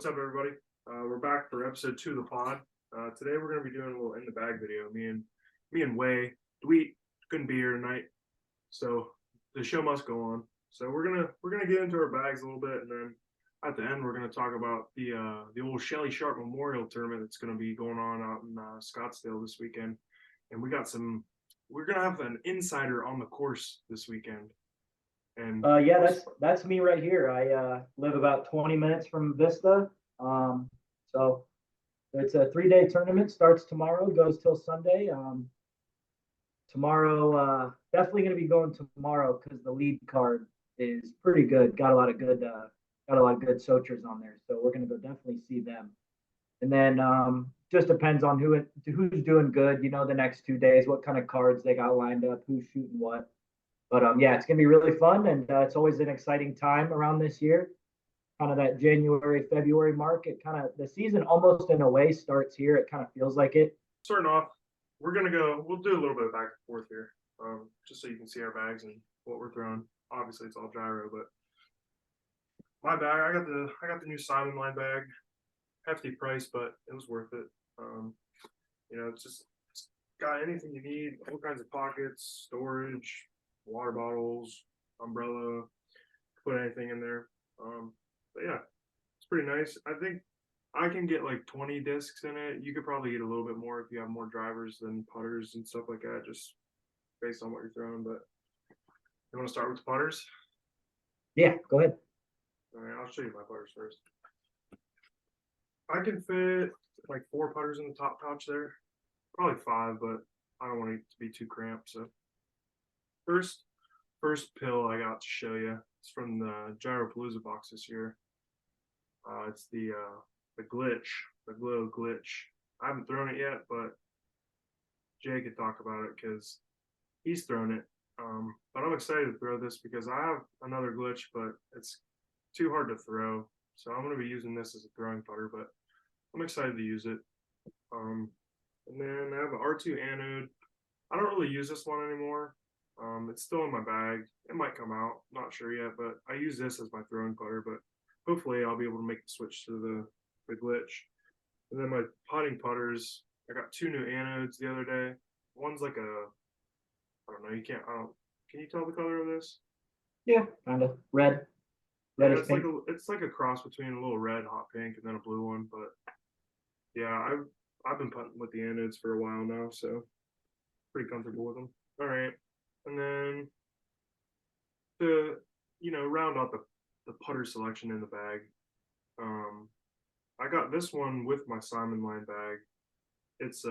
What's up, everybody? We're back for episode 2 of the pod. Today we're going to be doing a little in the bag video. Me and Way, Dweet couldn't be here tonight, so the show must go on. So we're gonna get into our bags a little bit, and then at the end we're gonna talk about the old Shelly Sharpe Memorial Tournament that's going to be going on out in Scottsdale this weekend, and we're gonna have an insider on the course this weekend. And yeah, that's me right here. I live about 20 minutes from Vista. So it's a 3-day tournament. Starts tomorrow, goes till Sunday. Tomorrow, definitely going to be going tomorrow because the lead card is pretty good. Got a lot of good Sochers on there. So we're going to go definitely see them. And then just depends on who's doing good. The next 2 days, what kind of cards they got lined up, who's shooting what. But yeah, it's gonna be really fun, and it's always an exciting time around this year. Kind of that January, February mark. The season almost in a way starts here. It kind of feels like it. Starting off, we'll do a little bit of back and forth here, just so you can see our bags and what we're throwing. Obviously, it's all gyro, but my bag, I got the new Simon line bag, hefty price, but it was worth it. It's got anything you need, all kinds of pockets, storage, water bottles, umbrella, put anything in there. But yeah, it's pretty nice. I think I can get like 20 discs in it. You could probably get a little bit more if you have more drivers than putters and stuff like that, just based on what you're throwing. But you want to start with the putters? Yeah, go ahead. All right, I'll show you my putters first. I can fit like 4 putters in the top pouch there, probably 5, but I don't want it to be too cramped. So first pill I got to show you. It's from the GYRO Palooza box this year. It's the glitch, the glow glitch. I haven't thrown it yet, but Jay could talk about it because he's thrown it. But I'm excited to throw this because I have another glitch, but it's too hard to throw. So I'm going to be using this as a throwing putter, but I'm excited to use it. And then I have an R2 anode. I don't really use this one anymore. It's still in my bag. It might come out, not sure yet, but I use this as my throwing putter, but hopefully I'll be able to make the switch to the glitch. And then my potting putters, I got 2 new anodes the other day. One's like I don't know, can you tell the color of this? Yeah, kind of red. Yeah, it's like a cross between a little red, hot pink, and then a blue one, but yeah, I've been putting with the anodes for a while now, so pretty comfortable with them. All right. And then to round out the putter selection in the bag, I got this one with my Simon line bag. It's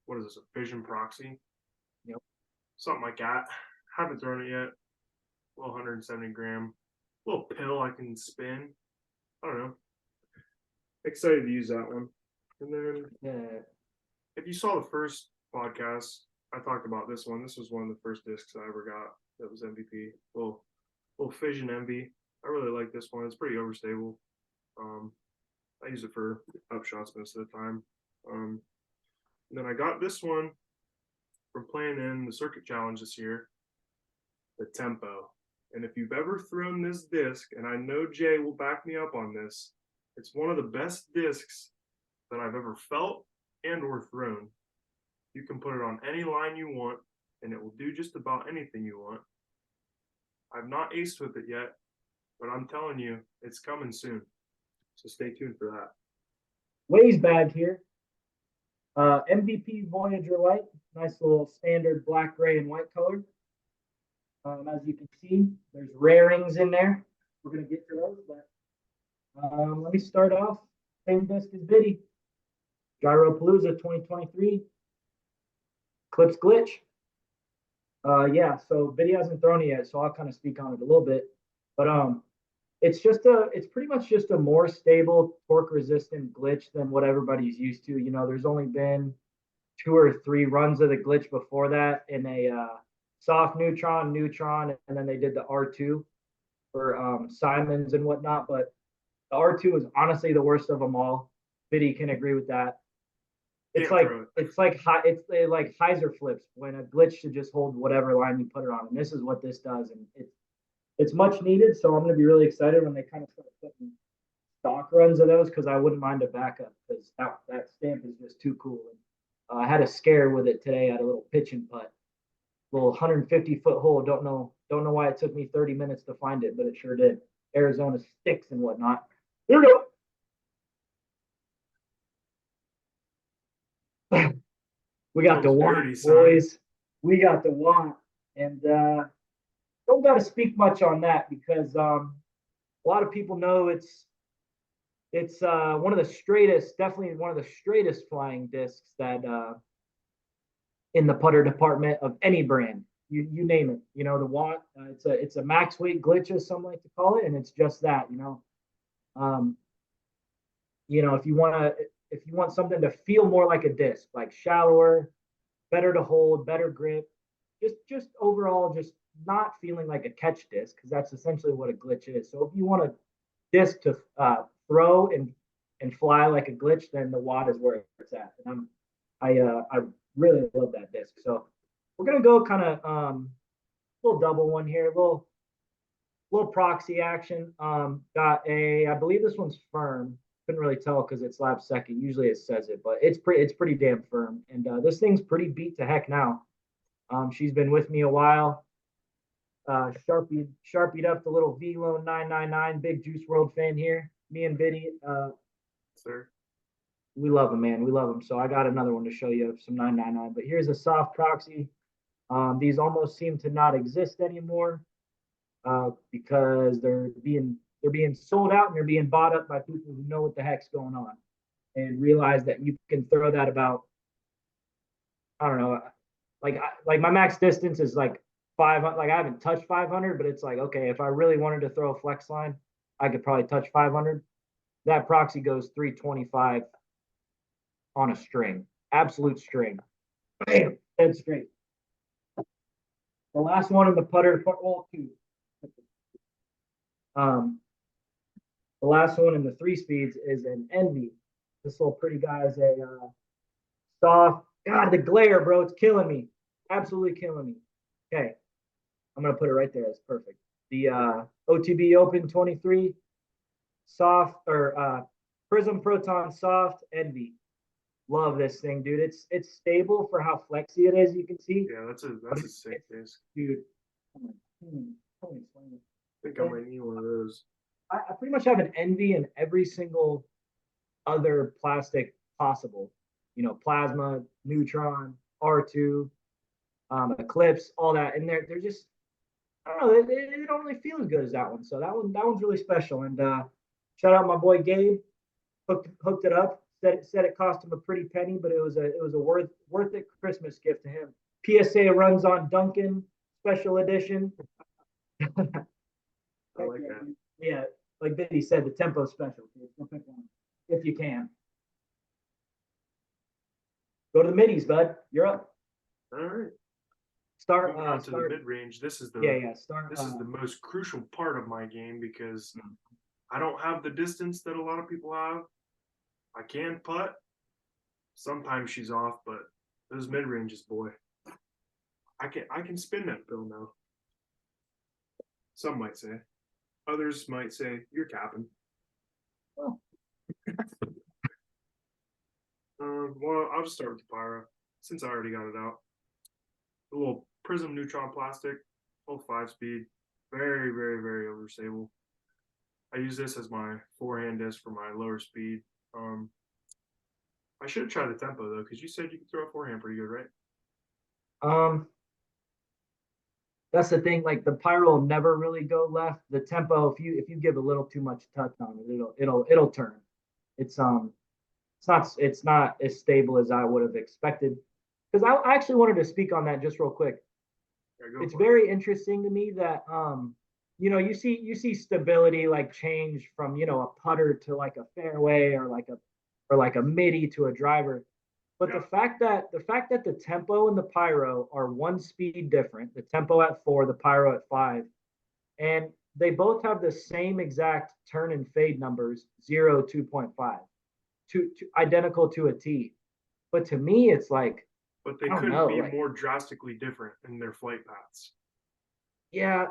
what is this, a Vision Proxy? Yep. Something like that. Haven't thrown it yet. A little 170 gram, little pill I can spin. I don't know. Excited to use that one. And then if you saw the first podcast, I talked about this one. This was one of the first discs I ever got that was MVP. Little Fission MV. I really like this one. It's pretty overstable. I use it for upshots most of the time. And then I got this one from playing in the Circuit Challenge this year, the Tempo. And if you've ever thrown this disc, and I know Jay will back me up on this, it's one of the best discs that I've ever felt and or thrown. You can put it on any line you want, and it will do just about anything you want. I've not aced with it yet, but I'm telling you, it's coming soon. So stay tuned for that. Way's bag here. MVP Voyager Light. Nice little standard black, gray, and white color. As you can see, there's rarings in there. We're going to get to those, but let me start off. Same disc as Biddy. GYRO Palooza 2023. Clips glitch. Yeah, so Biddy hasn't thrown it yet, so I'll kind of speak on it a little bit. But it's pretty much just a more stable torque resistant glitch than what everybody's used to. There's only been 2 or 3 runs of the glitch before that in a soft neutron, and then they did the R2 for Simons and whatnot. But the R2 is honestly the worst of them all. Biddy can agree with that. It's like hyzer flips when a glitch should just hold whatever line you put it on, and this is what this does, and it's much needed. So I'm going to be really excited when they kind of start putting stock runs of those because I wouldn't mind a backup because that stamp is just too cool. And, I had a scare with it today at a little pitch and putt, little 150-foot hole. Don't know why it took me 30 minutes to find it, but it sure did. Arizona sticks and whatnot. Here we go. We got the want, boys. We got the want, and don't got to speak much on that because a lot of people know it's one of the straightest, definitely one of the straightest flying discs that in the putter department of any brand. You name it. You know the want. It's a max weight glitch, as some like to call it, and it's just that. Um, if you want something to feel more like a disc, like shallower, better to hold, better grip, just overall, just not feeling like a catch disc, because that's essentially what a glitch is. So if you want a disc to throw and fly like a glitch, then the Watt is where it's at. And I really love that disc. So we're gonna go kind of little double one here, little proxy action. Got I believe this one's firm. Couldn't really tell because it's lap second. Usually it says it, but it's pretty damn firm. And this thing's pretty beat to heck now. She's been with me a while. Sharpied up the little V-Lone 999. Big Juice World fan here. Me and Biddy. Sir. We love them, man. We love them. So I got another one to show you of some 999. But here's a soft proxy. These almost seem to not exist anymore because they're being sold out and they're being bought up by people who know what the heck's going on and realize that you can throw that about, I don't know, like my max distance is like 500. Like I haven't touched 500, but it's like, okay, if I really wanted to throw a flex line, I could probably touch 500. That proxy goes 325 on a string, absolute string. Bam, dead straight. The last one in the putter, well, two. The last one in the 3-speeds is an Envy. This little pretty guy is a soft. God, the glare, bro, it's killing me. Absolutely killing me. Okay, I'm gonna put it right there. It's perfect. The OTB Open 23 soft or Prism Proton soft Envy. Love this thing, dude. It's stable for how flexy it is. You can see. Yeah, that's a sick disc, dude. I think I might need one of those. I pretty much have an Envy in every single other plastic possible. Plasma, neutron, R2, Eclipse, all that, and they're just, I don't know, they don't really feel as good as that one. So that one's really special. And shout out my boy Gabe, hooked it up. Said it cost him a pretty penny, but it was a worth it Christmas gift to him. PSA runs on Duncan special edition. I like that. Yeah, like Biddy said, the tempo special. Go pick one if you can. Go to the middies, bud. You're up. All right. Start to the mid range. This is the This is the most crucial part of my game because I don't have the distance that a lot of people have. I can putt. Sometimes she's off, but those mid ranges, boy, I can spin that bill now. Some might say. Others might say you're capping. Oh. Well, I'll just start with the Pyro since I already got it out. A little Prism Neutron plastic, full 5-speed, very, very, very overstable. I use this as my forehand disc for my lower speed. I should try the tempo though, because you said you could throw a forehand pretty good, right? That's the thing. Like the Pyro will never really go left. The tempo, if you give a little too much touch on it, it'll turn. It's not as stable as I would have expected. Because I actually wanted to speak on that just real quick. It's very interesting to me that you see stability like change from a putter to like a fairway or like a midi to a driver. But the fact that the tempo and the Pyro are 1 speed different, the tempo at 4, the Pyro at 5, and they both have the same exact turn and fade numbers, 0, 2.5, identical to a T. But to me, it's like, but they could be more drastically different in their flight paths. Yeah,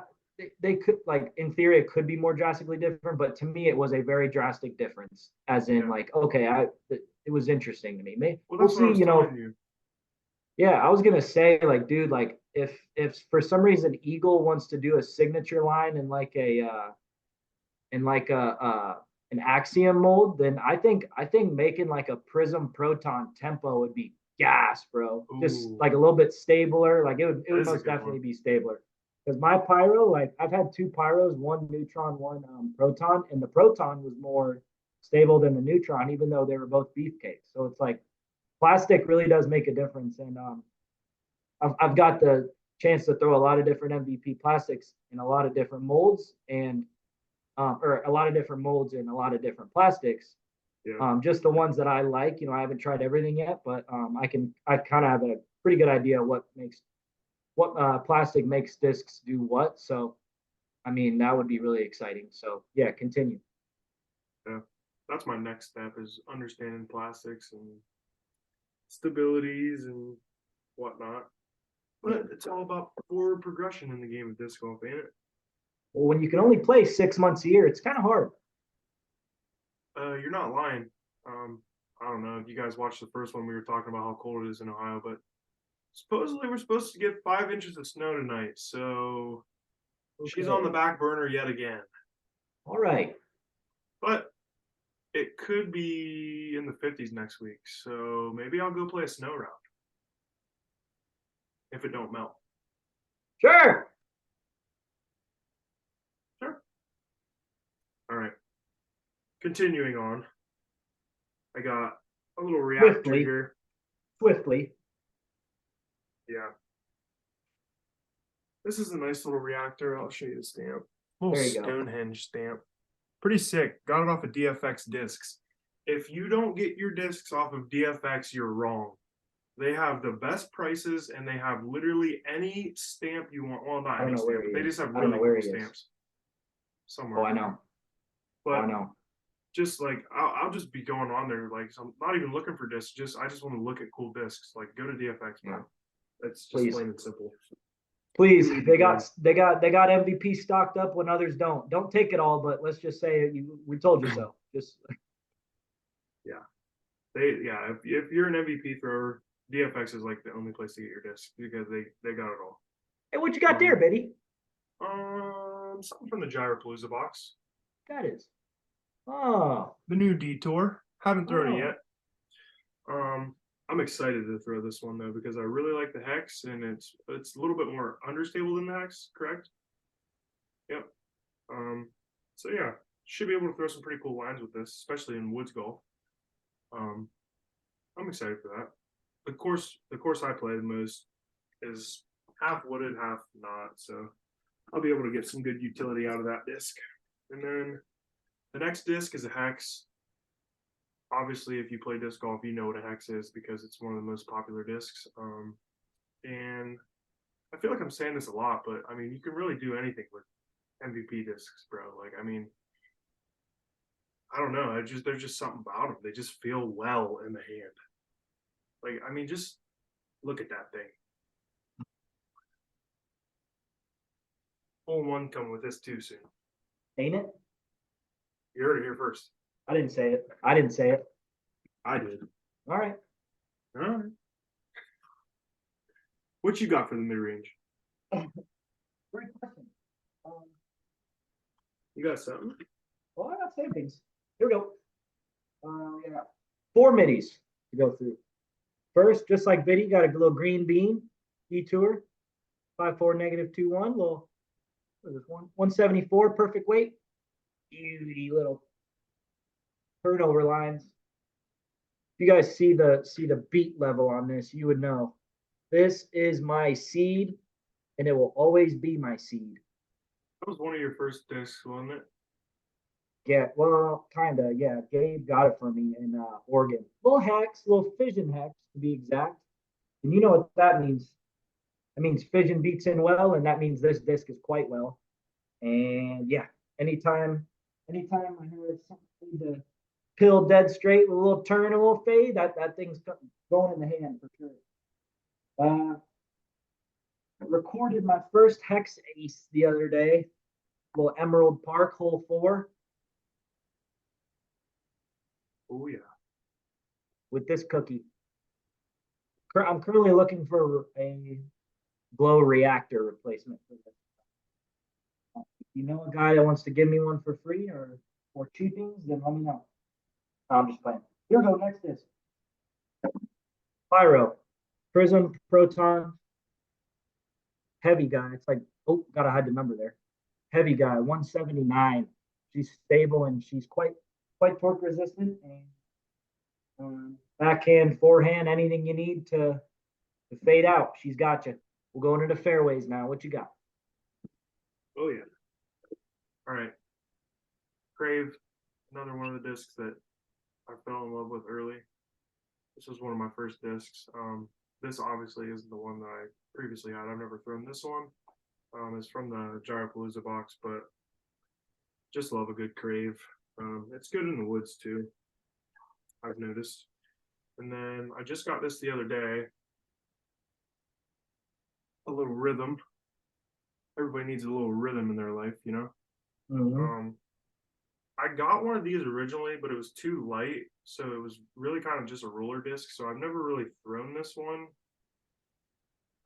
they could, like, in theory it could be more drastically different, but to me it was a very drastic difference. As in, Yeah. like, okay, it was interesting to me. Well, We'll that's what I see, was you know. telling you. Yeah, I was gonna say, like, dude, like, if for some reason Eagle wants to do a signature line in like a in like a an axiom mold, then I think making like a prism proton tempo would be gas, bro. Just Ooh, like a little bit stabler. Like it that would is a most good definitely one. be stabler. Because my pyro, like, I've had two pyros, one neutron, one proton, and the proton was more stable than the neutron, even though they were both beefcakes. So it's like plastic really does make a difference. And I've got the chance to throw a lot of different MVP plastics in a lot of different molds, and or a lot of different molds and a lot of different plastics. Yeah. Just the ones that I like. I haven't tried everything yet, but I kind of have a pretty good idea what plastic makes discs do what. So I mean, that would be really exciting. So yeah, continue. Yeah. That's my next step is understanding plastics and stabilities and whatnot. But it's all about forward progression in the game of disc golf, ain't it? Well, when you can only play 6 months a year, it's kind of hard. You're not lying. I don't know if you guys watched the first one. We were talking about how cold it is in Ohio, but supposedly we're supposed to get 5 inches of snow tonight. So she's on the Okay. back burner yet again. All right. But it could be in the 50s next week. So maybe I'll go play a snow round if it don't melt. Sure. Sure. All right. Continuing on, I got a little reactor Swiftly. here. Swiftly. Yeah. This is a nice little reactor. I'll show you the stamp. Little There you go. Stonehenge stamp. Pretty sick. Got it off of DFX discs. If you don't get your discs off of DFX, you're wrong. They have the best prices and they have literally any stamp you want. Well, not I don't any know where stamp, he but they is. just have I don't really know where cool he is. stamps Oh, somewhere. I know. Oh, I But know. just like I'll just be going on there, like, so I'm not even looking for discs. I just want to look at cool discs. Like, go to DFX, bro. Yeah. That's just Please. plain and simple. Please, Really they good. got MVP stocked up when others don't. Don't take it all, but let's just say we told you so. Just Yeah. If you're an MVP thrower, DFX is like the only place to get your disc because they got it all. hey, what you got there, Betty? Something from the Gyropalooza box. That is. Oh, The new Detour. Haven't thrown it oh. yet. I'm excited to throw this one though because I really like the hex and it's a little bit more understable than the hex, correct? Yep. So yeah, should be able to throw some pretty cool lines with this, especially in woods golf. Um, I'm excited for that. The course I play the most is half wooded, half not. So I'll be able to get some good utility out of that disc. And then the next disc is a hex. Obviously, if you play disc golf, you know what a hex is because it's one of the most popular discs. And I feel like I'm saying this a lot, but I mean, you can really do anything with MVP discs, bro. Like, I mean, I don't know. There's just something about them. They just feel well in the hand. Like, I mean, just look at that thing. Hole one coming with this too soon. Ain't it? You heard it here first. I didn't say it. I didn't say it. I did. All right. All right. What you got for the mid range? Great question. You got something? Well, I got savings. Here we go. We got 4 middies to go through. First, just like Biddy, got a little green bean detour, 5.4 -2.1, little, what is this one? 174 perfect weight. Beauty little turnover lines. If you guys see the beat level on this, you would know. This is my seed, and it will always be my seed. That was one of your first discs, wasn't it? Yeah, well, kinda. Yeah, Gabe got it for me in Oregon. Little hex, little fission hex to be exact. And you know what that means? That means fission beats in well, and that means this disc is quite well. And yeah, anytime I heard something to pill dead straight with a little turn, a little fade, that thing's going in the hand for sure. recorded my first hex ace the other day. Little Emerald Park, hole 4. Oh yeah. With this cookie. I'm currently looking for a glow reactor replacement for this. If you know a guy that wants to give me one for free or for cheapings, then let me know. I'm just playing. Here we go. Next is GYRO, Prism, Proton, heavy guy. It's like, oh, gotta hide the number there. Heavy guy, 179. She's stable and she's quite torque resistant. And backhand, forehand, anything you need to fade out, she's got you. We're going into fairways now. What you got? Oh yeah. All right. Crave, another one of the discs that I fell in love with early. This was one of my first discs. This obviously isn't the one that I previously had. I've never thrown this one. It's from the Gyropalooza box, but just love a good Crave. It's good in the woods too, I've noticed. And then I just got this the other day. A little rhythm. Everybody needs a little rhythm in their life, you know? Mm-hmm. I got one of these originally, but it was too light, so it was really kind of just a roller disc. So I've never really thrown this one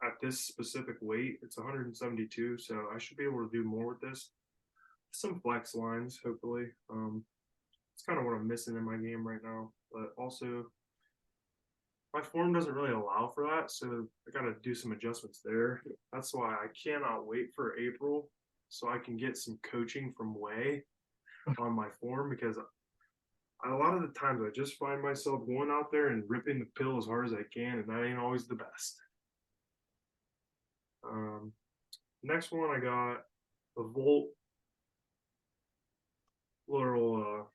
at this specific weight. It's 172, so I should be able to do more with this. Some flex lines, hopefully. It's kind of what I'm missing in my game right now, but also my form doesn't really allow for that, so I got to do some adjustments there. That's why I cannot wait for April so I can get some coaching from Way on my form, because a lot of the times I just find myself going out there and ripping the pill as hard as I can, and that ain't always the best. Next one I got a Volt little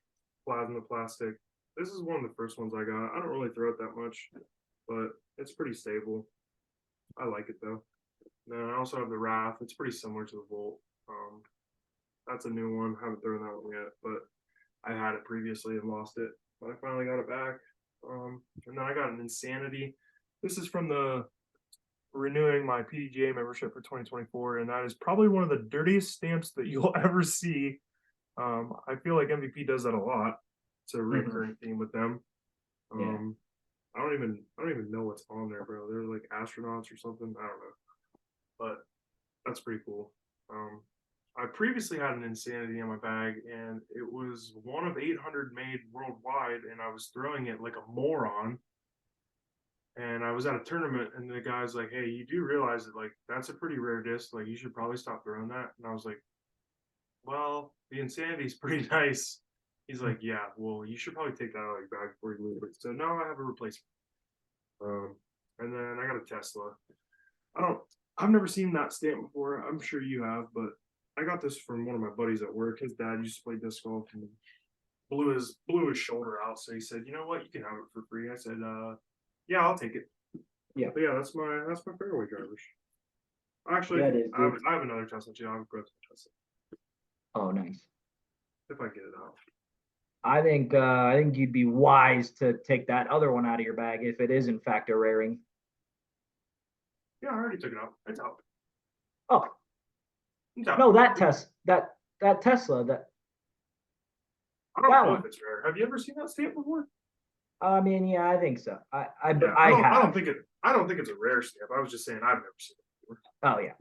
plasma plastic. This is one of the first ones I got. I don't really throw it that much, but it's pretty stable. I like it though. Then I also have the Wrath. It's pretty similar to the Volt. That's a new one. Haven't thrown that one yet, but I had it previously and lost it. But I finally got it back. And then I got an Insanity. This is from the renewing my PDGA membership for 2024, and that is probably one of the dirtiest stamps that you'll ever see. I feel like MVP does that a lot. It's a recurring theme with them. Yeah. I don't even know what's on there, bro. They're like astronauts or something. I don't know, but that's pretty cool. I previously had an Insanity in my bag, and it was one of 800 made worldwide, and I was throwing it like a moron. And I was at a tournament, and the guy's like, "Hey, you do realize that like that's a pretty rare disc. Like, you should probably stop throwing that." And I was like, "Well, the Insanity's pretty nice." He's like, "Yeah, well, you should probably take that out of your bag before you leave it." So now I have a replacement. And then I got a Tesla. I've never seen that stamp before. I'm sure you have, but I got this from one of my buddies at work. His dad used to play disc golf and blew his shoulder out. So he said, "You know what? You can have it for free." I said, "Yeah, I'll take it." Yeah. But yeah, that's my fairway drivers. Actually, That is, I have another Tesla too. I'll grab some Tesla oh, nice. if I get it out. I think you'd be wise to take that other one out of your bag if it is in fact a raring. Yeah, I already took it out. It's out. Oh, It's out. no, that Tesla, that I don't that know one. if it's rare. Have you ever seen that stamp before? I mean, yeah, I think so. Yeah, I I don't have. think it's a rare stamp. I was just saying I've never seen it before. Oh yeah.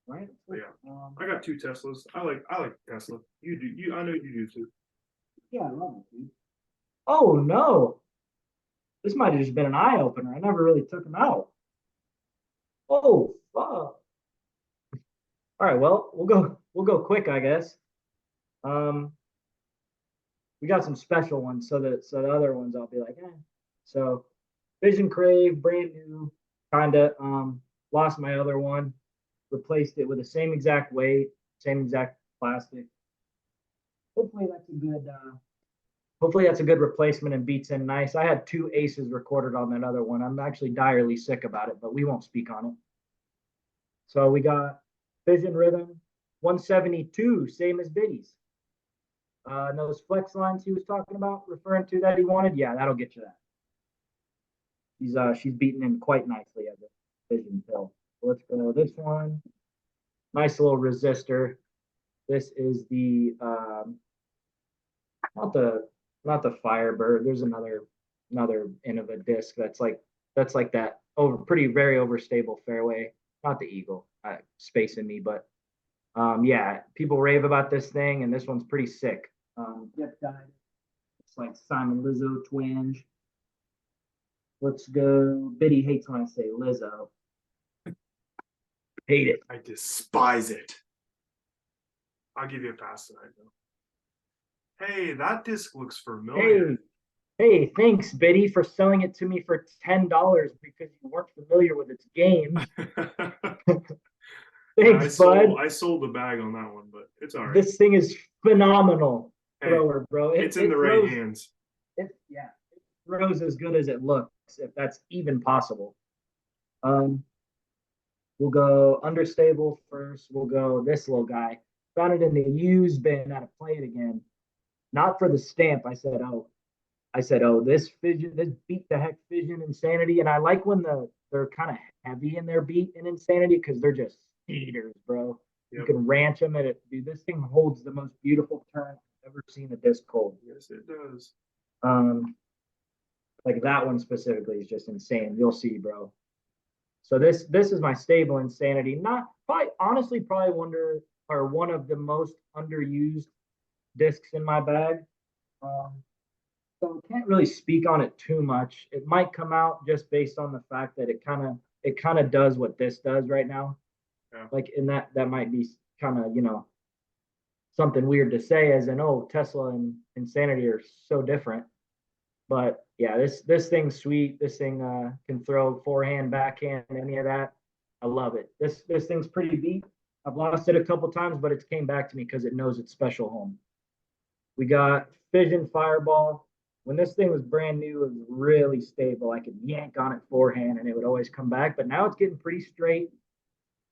Right. But yeah, I got 2 Teslas. I like Tesla. You do. I know you do too. Yeah, I love it, dude. Oh no, this might have just been an eye opener. I never really took them out. Oh fuck. All right, well, we'll go quick, I guess. Um, we got some special ones, so the other ones I'll be like, eh. So, Vision Crave, brand new, kinda. Lost my other one, replaced it with the same exact weight, same exact plastic. Hopefully that's a good. Hopefully that's a good replacement and beats in nice. I had 2 aces recorded on that other one. I'm actually direly sick about it, but we won't speak on it. So we got Vision Rhythm, 172, same as Biddy's. And those flex lines he was talking about, referring to that he wanted, yeah, that'll get you that. She's beaten in quite nicely as a Vision pill Let's go this one. Nice little resistor. This is the not the Firebird. There's another end of a disc that's like that pretty very overstable fairway. Not the Eagle, space in me, but yeah, people rave about this thing, and this one's pretty sick. It's like Simon Lizzo twinge. Let's go. Biddy hates when I say Lizzo. Hate it. I despise it. I'll give you a pass tonight, though. Hey, that disc looks familiar. Hey, thanks, Biddy, for selling it to me for $10 because you weren't familiar with its games. Thanks, bud. I sold the bag on that one, but it's all right. This thing is phenomenal thrower, bro. It's in the right hands. It throws as good as it looks, if that's even possible. We'll go understable first. We'll go this little guy. Found it in the used bin. Had to play it again. Not for the stamp. I said, this beat the heck Fission Insanity. And I like when they're kind of heavy in their beat in Insanity because they're just eaters, bro. Yep. You can ranch them at it. Dude, this thing holds the most beautiful turn I've ever seen a disc hold. Yes, it does. Like that one specifically is just insane. You'll see, bro. So this is my stable Insanity. Probably one of the most underused discs in my bag. So can't really speak on it too much. It might come out just based on the fact that it kind of does what this does right now. Yeah. Like in that might be kind of, something weird to say as in, oh, Tesla and Insanity are so different. But yeah, this thing's sweet. This thing can throw forehand, backhand, any of that. I love it. This thing's pretty beat. I've lost it a couple times, but it's came back to me because it knows its special home. We got Fission Fireball. When this thing was brand new, it was really stable. I could yank on it forehand and it would always come back. But now it's getting pretty straight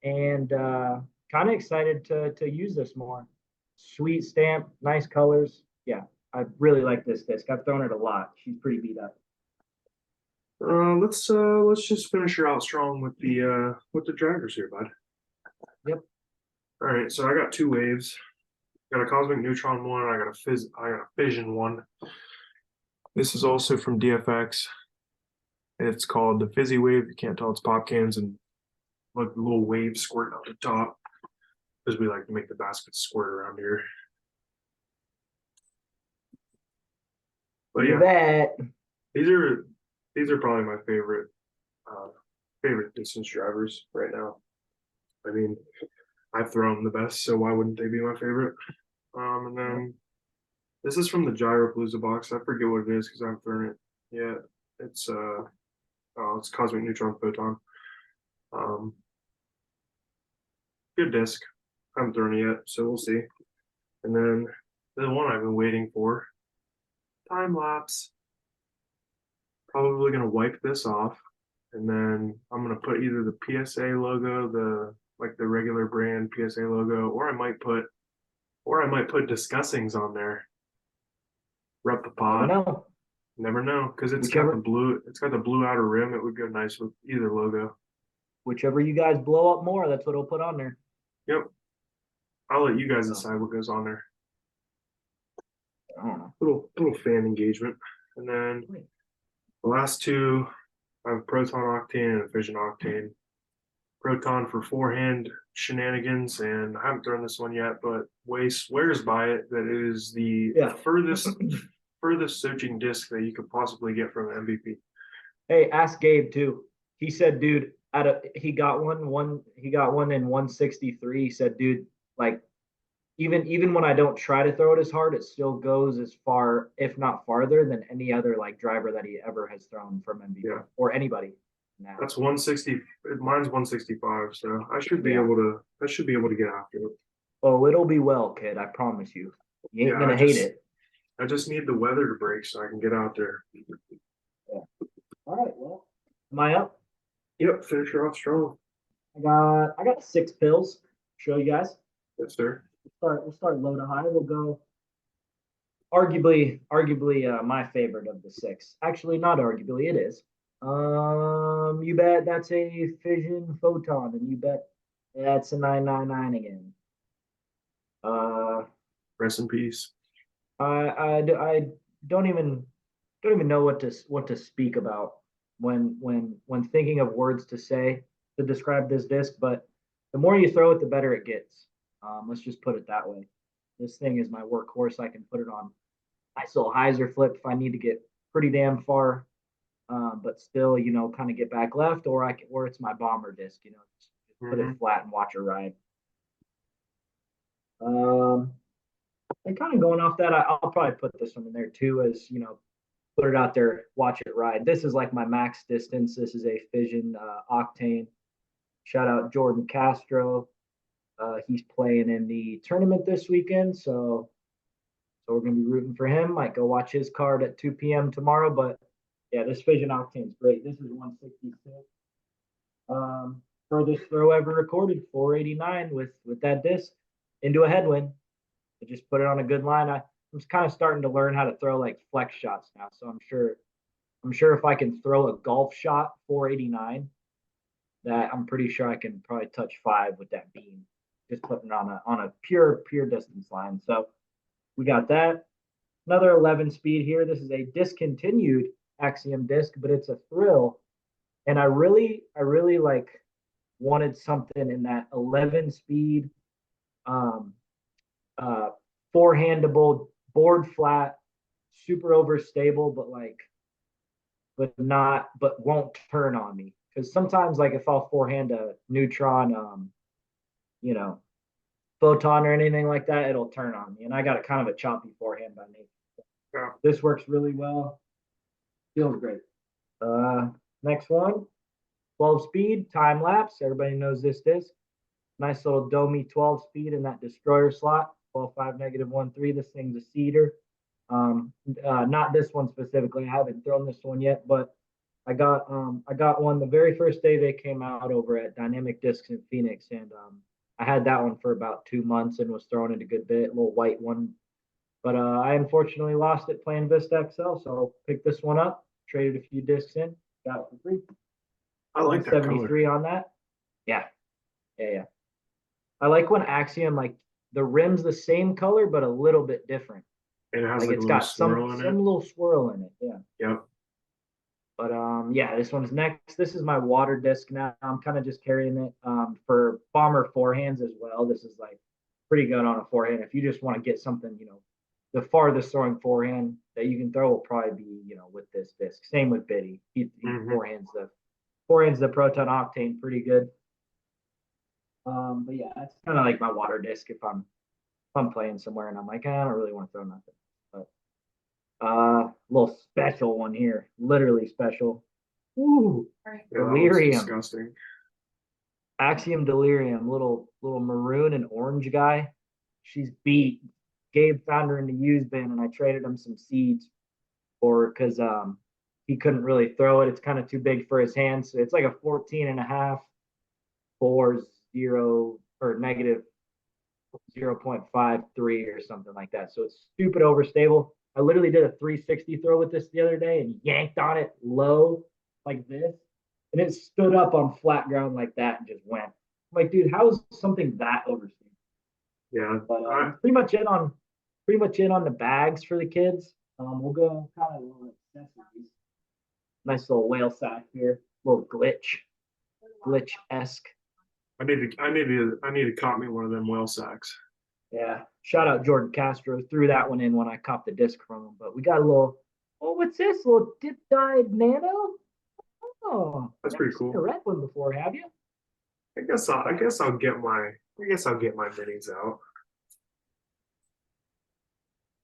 and kind of excited to use this more. Sweet stamp, nice colors. Yeah, I really like this disc. I've thrown it a lot. She's pretty beat up. Let's just finish her out strong with the drivers here, bud. Yep. All right, so I got two waves. Got a Cosmic Neutron one. I got a Fission one. This is also from DFX. It's called the Fizzy Wave. You can't tell it's pop cans and like little waves squirting out the top because we like to make the baskets squirt around here. But yeah, these are probably my favorite distance drivers right now. I mean, I've thrown the best, so why wouldn't they be my favorite? And then this is from the Gyro Palooza box. I forget what it is because I haven't thrown it yet. It's Cosmic Neutron Photon. Good disc. I haven't thrown it yet, so we'll see. And then the one I've been waiting for, time lapse. Probably gonna wipe this off, and then I'm gonna put either the PSA logo, the regular brand PSA logo, or I might put Discussings on there. Rep the pod. Never know, because it's got the blue outer rim. It would go nice with either logo. Whichever you guys blow up more, that's what I'll put on there. Yep. I'll let you guys decide what goes on there. I don't know. Little fan engagement. And then the last two, I have Proton Octane and a Fission Octane. Proton for forehand shenanigans, and I haven't thrown this one yet, but Way swears by it that it is the furthest searching disc that you could possibly get from an MVP. Hey, ask Gabe too. He said, dude, he got one in 163. He said, dude, like even when I don't try to throw it as hard, it still goes as far, if not farther, than any other like driver that he ever has thrown from MVP or anybody. Now. That's 160. Mine's 165, so I should be able to get after it. Oh, it'll be well, kid. I promise you. You ain't gonna hate it. I just need the weather to break so I can get out there. Yeah. All right. Well, am I up? Yep. Finish her off strong. I got 6 pills. Show you guys. Yes, sir. We'll start low to high. We'll go. Arguably, my favorite of the 6. Actually, not arguably, it is. You bet that's a fission photon, and you bet that's a 999 again. Rest in peace. I don't even know what to speak about when thinking of words to say to describe this disc. But the more you throw it, the better it gets. Let's just put it that way. This thing is my workhorse. I can put it on nice little hyzer flip if I need to get pretty damn far, but still, kind of get back left, or it's my bomber disc. Just put it flat and watch it ride. And kind of going off that, I'll probably put this one in there too, as put it out there, watch it ride. This is like my max distance. This is a Fission Octane. Shout out Jordan Castro. He's playing in the tournament this weekend, so we're gonna be rooting for him. Might go watch his card at 2 p.m. tomorrow. But yeah, this Fission Octane is great. This is 166. Furthest throw ever recorded, 489 with that disc into a headwind. I just put it on a good line. I'm kind of starting to learn how to throw like flex shots now, so I'm sure if I can throw a golf shot 489, that I'm pretty sure I can probably touch 5 with that beam, just putting it on a pure distance line. So we got that. Another 11 speed here. This is a discontinued Axiom disc, but it's a thrill, and I really like wanted something in that 11 speed, forehandable, board flat, super overstable, but won't turn on me. Because sometimes, like if I'll forehand a neutron, photon or anything like that, it'll turn on me. And I got a kind of a choppy forehand by nature. Yeah. This works really well. Feels great. Next one, 12 speed, time lapse. Everybody knows this disc. Nice little Domi 12 speed in that destroyer slot. 12.5 -1.3. This thing's a cedar. Not this one specifically. I haven't thrown this one yet, but I got one the very first day they came out over at Dynamic Discs in Phoenix, and I had that one for about 2 months and was throwing it a good bit, little white one. But I unfortunately lost it playing Vista XL, so picked this one up, traded a few discs in, got it for free. I like that 73 on that. Yeah. I like when Axiom, like the rim's the same color but a little bit different. It has like it's got some little swirl in it. Yeah. Yep. But yeah, this one's next. This is my water disc now. I'm kind of just carrying it for bomber forehands as well. This is like pretty good on a forehand. If you just want to get something, the farthest throwing forehand that you can throw will probably be, with this disc. Same with Biddy. He forehands the Proton Octane pretty good. But yeah, that's kind of like my water disc if I'm playing somewhere and I'm like, I don't really want to throw nothing. But little special one here, literally special. Ooh, Delirium. Disgusting. Axiom Delirium, little maroon and orange guy. She's beat. Gabe found her in the used bin, and I traded him some seeds because he couldn't really throw it. It's kind of too big for his hands. So it's like a 14.5, 40 or negative 0.53 or something like that. So it's stupid overstable. I literally did a 360 throw with this the other day and yanked on it low like this, and it stood up on flat ground like that and just went. I'm like, dude, how is something that overstable? Yeah, but pretty much in on the bags for the kids. We'll go kind of little accessories. Nice little whale sack here, little glitch-esque. I need to cop me one of them whale sacks. Yeah, shout out Jordan Castro. Threw that one in when I copped the disc from him. But we got a little. Oh, what's this? A little dip dyed nano. Oh, that's pretty cool. Seen a red one before, have you? I guess I'll get my minis out.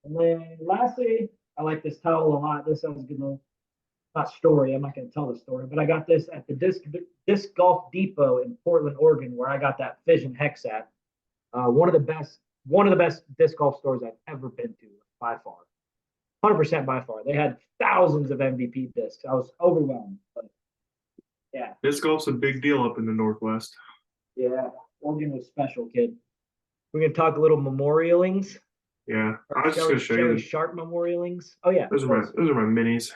And then lastly, I like this towel a lot. This sounds good. Not story. I'm not going to tell the story, but I got this at the Disc Golf Depot in Portland, Oregon, where I got that Fission Hex at. One of the best disc golf stores I've ever been to, by far. 100% by far. They had thousands of MVP discs. I was overwhelmed. But yeah. Disc golf's a big deal up in the Northwest. Yeah. Oregon was special, kid. We're going to talk a little memorialings. Yeah. I was just going to show you. Sharpe memorialings. Oh, yeah. Those are my minis.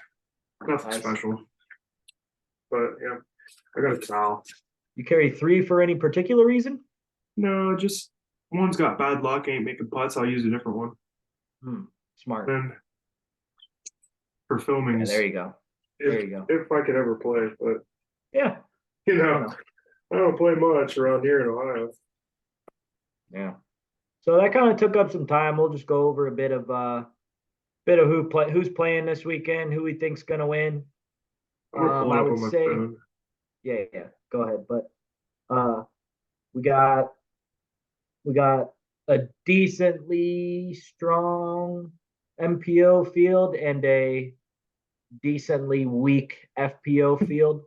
Nothing special. But yeah, I got a towel. You carry 3 for any particular reason? No, just one's got bad luck, ain't making putts. I'll use a different one. Smart. And for filming, Yeah, there you go. There you go. If I could ever play, but Yeah. you know, I don't play much around here in Ohio. Yeah. So that kind of took up some time. We'll just go over a bit of who's playing this weekend, who we think's gonna win. I'll pull it I up would on my say, phone. yeah, go ahead. But we got a decently strong MPO field and a decently weak FPO field.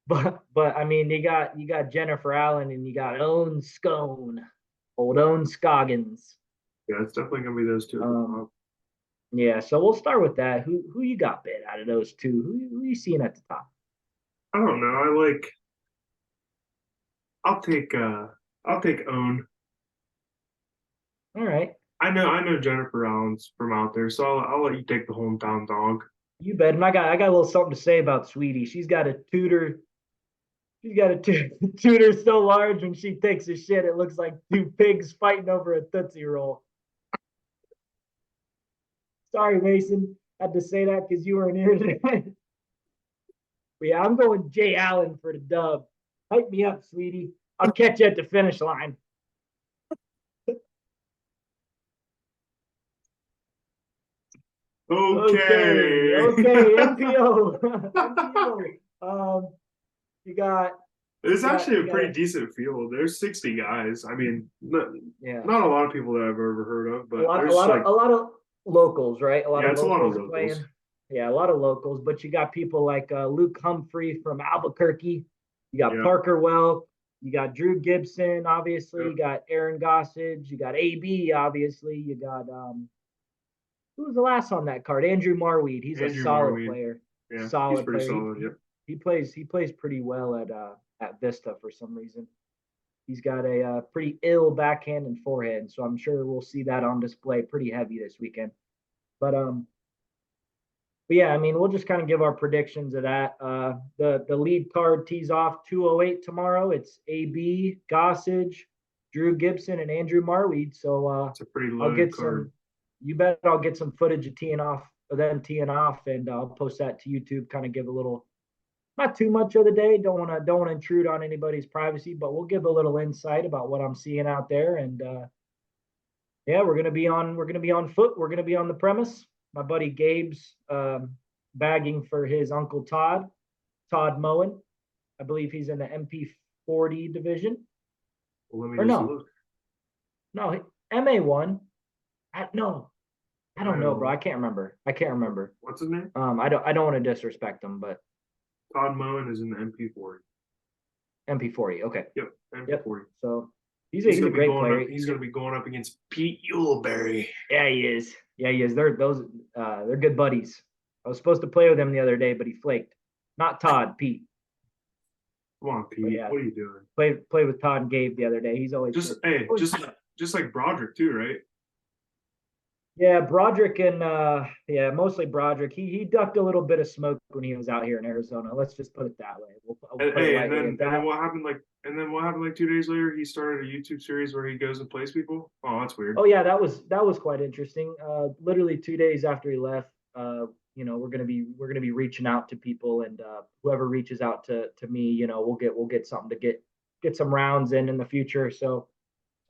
But I mean, you got Jennifer Allen and you got Owen Scone, old Owen Scoggins. Yeah, it's definitely gonna be those two at the top. Yeah, so we'll start with that. Who you got bid out of those two? Who you seeing at the top? I don't know. I'll take Own. All right. I know Jennifer Allen's from out there, so I'll let you take the hometown dog. You bet. And I got a little something to say about Sweetie. She's got a tutor. She's got a tutor so large when she takes a shit, it looks like 2 pigs fighting over a Tootsie Roll. Sorry, Mason. Had to say that because you weren't here today. But yeah, I'm going Jay Allen for the dub. Hype me up, Sweetie. I'll catch you at the finish line. Okay, MPO. MPO. You got. It's actually a pretty decent field. There's 60 guys. I mean, not a lot of people that I've ever heard of, but a lot of locals, right? A lot of locals playing. Yeah, a lot of locals, but you got people like Luke Humphrey from Albuquerque. You got Parker Welk. You got Drew Gibson, obviously. You got Aaron Gossage. You got AB, obviously. You got who was the last on that card? Andrew Marweed. He's a solid player. Yeah, solid he's pretty player. solid. Yep. He plays pretty well at Vista for some reason. He's got a pretty ill backhand and forehand, so I'm sure we'll see that on display pretty heavy this weekend. But yeah, I mean, we'll just kind of give our predictions of that. The lead card tees off 2:08 tomorrow. It's AB, Gossage, Drew Gibson, and Andrew Marweed. So it's a pretty loaded card. You bet I'll get some footage of them teeing off, and I'll post that to YouTube. Kind of give a little, not too much of the day. Don't want to intrude on anybody's privacy, but we'll give a little insight about what I'm seeing out there. And yeah, we're gonna be on foot. We're gonna be on the premise. My buddy Gabe's bagging for his uncle Todd Moen. I believe he's in the MP40 division. Well, let me just look. No, MA1. No, I don't know, bro. I can't remember. What's his name? I don't want to disrespect him, but Todd Moen is in the MP40. MP40. Okay. Yep. MP40. Yep. So he's a great player. He's going to be going up against Pete Uleberry. Yeah, he is. They're good buddies. I was supposed to play with him the other day, but he flaked. Not Todd, Pete. Come on, Pete. Yeah, what are you doing? Play with Todd and Gabe the other day. He's always just like Broderick too, right? Yeah, Broderick and mostly Broderick. He ducked a little bit of smoke when he was out here in Arizona. Let's just put it that way. And then what happened? Like 2 days later, he started a YouTube series where he goes and plays people. Oh, that's weird. Oh yeah, that was quite interesting. Literally 2 days after he left, we're gonna be reaching out to people, and whoever reaches out to me, we'll get something to get some rounds in the future. So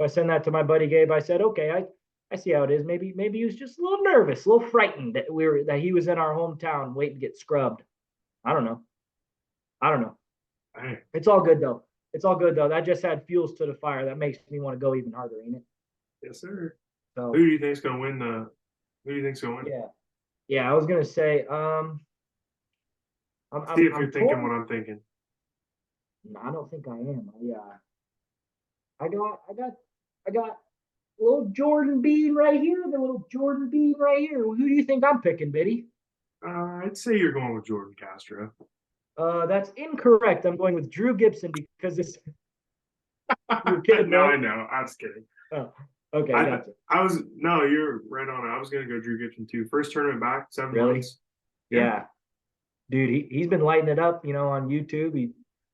I sent that to my buddy Gabe. I said, okay, I see how it is. Maybe he was just a little nervous, a little frightened that he was in our hometown waiting to get scrubbed. I don't know. Hey. It's all good though. That just had fuels to the fire. That makes me want to go even harder, ain't it? Yes, sir. So, who do you think's gonna win? Yeah. I was gonna say, see if you're thinking what I'm thinking. No, I don't think I am. I got little Jordan Bean right here. Who do you think I'm picking, Biddy? I'd say you're going with Jordan Castro. That's incorrect. I'm going with Drew Gibson because this. You're kidding, no, right? I know. I was kidding. Oh, okay. You're right on. I was gonna go Drew Gibson too. First tournament back, 7 months. Yeah. Dude, he's been lighting it up, on YouTube. He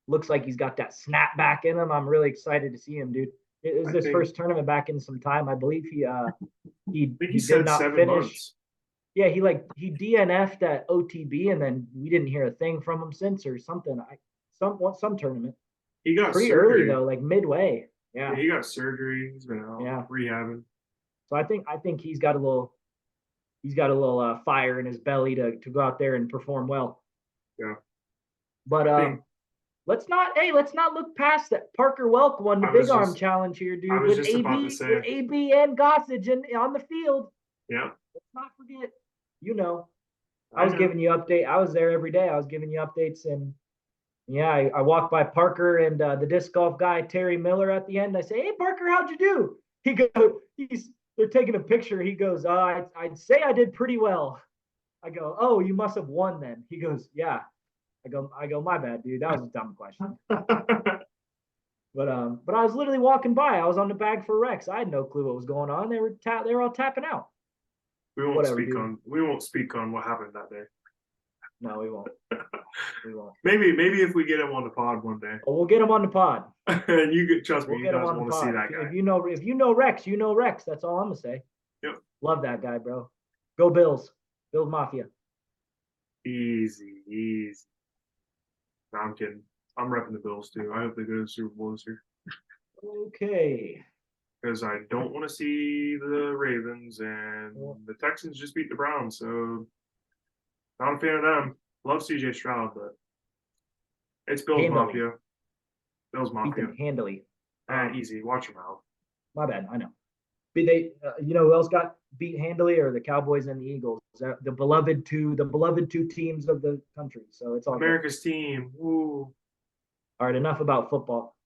looks like he's got that snap back in him. I'm really excited to see him, dude. It was I his think first tournament back in some time. I believe he I think he he did said not 7 months. finish. Yeah, he DNF'd at OTB and then we didn't hear a thing from him since or something. Some tournament. He got Pretty surgery. early though, like midway. Yeah, Yeah. he got surgery. He's been out Yeah. rehabbing. So I think he's got a little fire in his belly to go out there and perform well. Yeah. But let's not look past that. Parker Welk won the I big was arm just challenge here, I dude, was just about to with say. AB and Gossage on the field. Yeah. Let's not forget. I I was know. giving you update. I was there every day. I was giving you updates, and yeah, I walked by Parker and the disc golf guy Terry Miller at the end. I say, "Hey Parker, how'd you do?" He goes, they're taking a picture. He goes, I'd say I did pretty well." I go, "Oh, you must have won then." He goes, "Yeah." I go, "My bad, dude. That was a dumb question." But I was literally walking by. I was on the bag for Rex. I had no clue what was going on. They were all tapping out. Whatever, dude. We won't speak on what happened that day. No, we won't. We won't. Maybe if we get him on the pod one day. Oh, we'll get him on the pod. And you could trust me, We'll you get him guys on the want to see pod. that guy. If you know Rex, you know Rex. That's all I'm gonna say. Yep. Love that guy, bro. Go Bills. Bills Mafia. Easy. No, I'm kidding. I'm repping the Bills too. I hope they go to the Super Bowl this year. Okay. Because I don't want to see the Ravens and the Texans just beat the Browns. So not a fan of them. Love CJ Stroud, but it's Bills Handily. Mafia. Bills Beat Mafia. them handily. Easy. Watch your mouth. My bad. I know. But you know who else got beat handily? Or the Cowboys and the Eagles. The beloved two teams of the country. So it's all America's team. Woo. All right. Enough about football.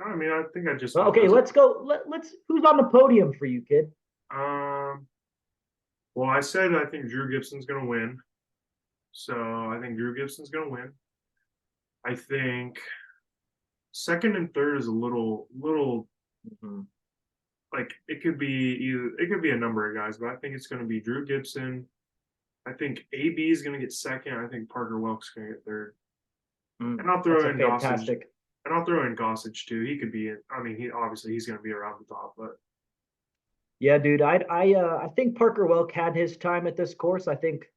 I mean, I think I just. Okay, let's go. Let's. Who's on the podium for you, kid? Well, I said I think Drew Gibson's going to win. So I think Drew Gibson's going to win. I think second and third is a little like it could be a number of guys, but I think it's going to be Drew Gibson. I think AB is going to get second. I think Parker Welk's going to get third. And I'll throw in Gossage. And I'll throw in Gossage too. He could be. I mean, he's going to be around the top, but. Yeah, dude. I think Parker Welk had his time at this course. I think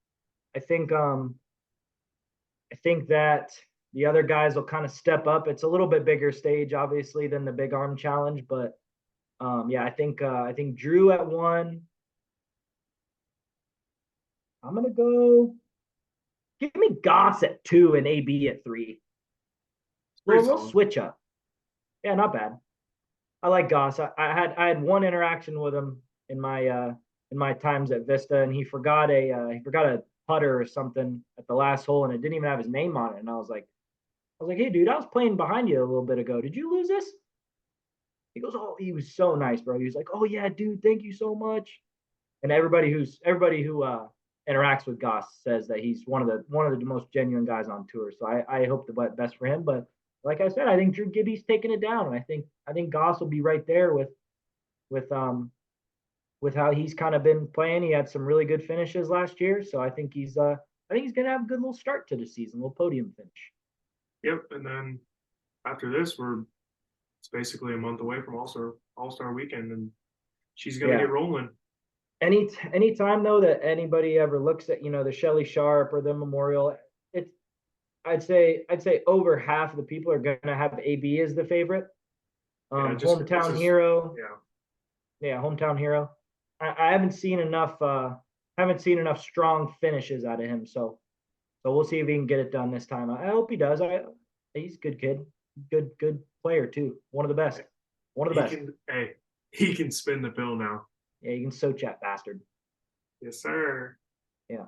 that the other guys will kind of step up. It's a little bit bigger stage, obviously, than the Big Arm Challenge, but yeah, I think Drew at 1. I'm gonna go. Give me Goss at 2 and AB at 3. We'll switch up. Yeah, not bad. I like Goss. I had one interaction with him in my times at Vista, and he forgot a putter or something at the last hole, and it didn't even have his name on it. And I was like, "Hey, dude, I was playing behind you a little bit ago. Did you lose this?" He goes, "Oh," he was so nice, bro. He was like, "Oh yeah, dude, thank you so much." And everybody who interacts with Goss says that he's one of the most genuine guys on tour. So I hope the best for him. But like I said, I think Drew Gibby's taking it down, and I think Goss will be right there with how he's kind of been playing. He had some really good finishes last year, so I think he's gonna have a good little start to the season, a little podium finish. Yep, and then after this, it's basically a month away from All-Star Weekend, and she's gonna get rolling. Any time though that anybody ever looks at the Shelly Sharpe or the Memorial, I'd say over half of the people are gonna have AB as the favorite. Hometown hero. Yeah, hometown hero. I haven't seen enough strong finishes out of him, so we'll see if he can get it done this time. I hope he does. He's a good kid, good player too. One of the best. He can spin the pill now. Yeah, you can so chat bastard. Yes, sir. Yeah.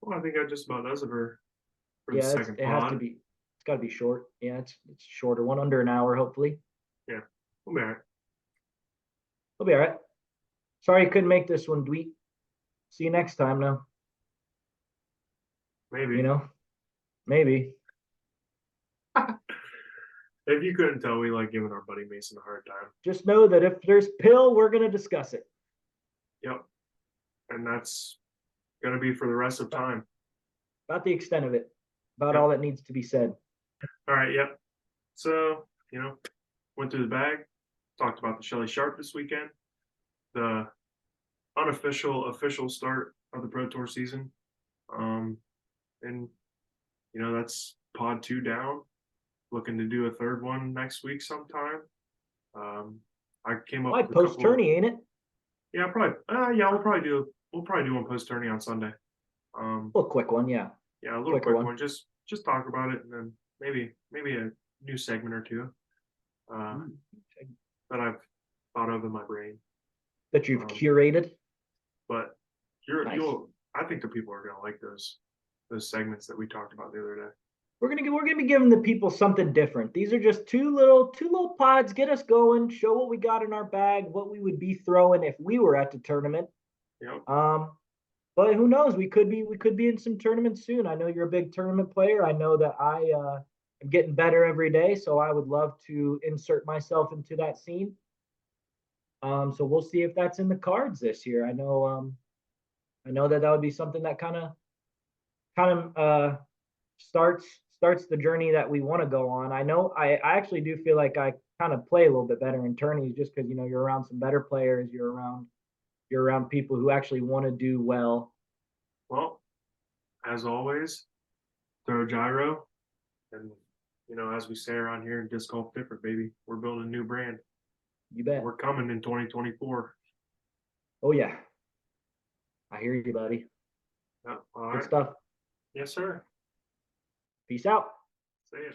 Well, I think that just about does it for the second pod. It has to be. It's got to be short. Yeah, it's shorter one, under an hour, hopefully. Yeah, we'll be all right. We'll be all right. Sorry you couldn't make this one, Dweet. See you next time now. Maybe. Maybe. If you couldn't tell, we like giving our buddy Mason a hard time. Just know that if there's pill, we're going to discuss it. Yep. And that's Gonna be for the rest of time. About the extent of it. About Yep. all that needs to be said. All right, yep. So, went through the bag, talked about the Shelly Sharpe this weekend, the official start of the Pro Tour season. And that's pod 2 down. Looking to do a third one next week sometime. I came up Why with a post couple. tourney, ain't it? Yeah, probably. Yeah, we'll probably do one post tourney on Sunday. A little quick one, yeah. Yeah, a little Quicker quick one. one. Just talk about it, and then maybe a new segment or two that I've thought of in my brain. That you've curated. But Nice. I think the people are gonna like those segments that we talked about the other day. We're gonna be giving the people something different. These are just two little pods. Get us going. Show what we got in our bag. What we would be throwing if we were at the tournament. Yep. But who knows? We could be in some tournaments soon. I know you're a big tournament player. I know that I am getting better every day, so I would love to insert myself into that scene. So we'll see if that's in the cards this year. I know that would be something that kind of starts the journey that we want to go on. I know I actually do feel like I kind of play a little bit better in tourneys just because you're around some better players, you're around people who actually want to do well. Well, as always, throw gyro, and as we say around here in disc golf different, baby. We're building a new brand. You bet. We're coming in 2024. Oh yeah. I hear you, buddy. Yeah, all Good right. stuff. Yes, sir. Peace out. See ya.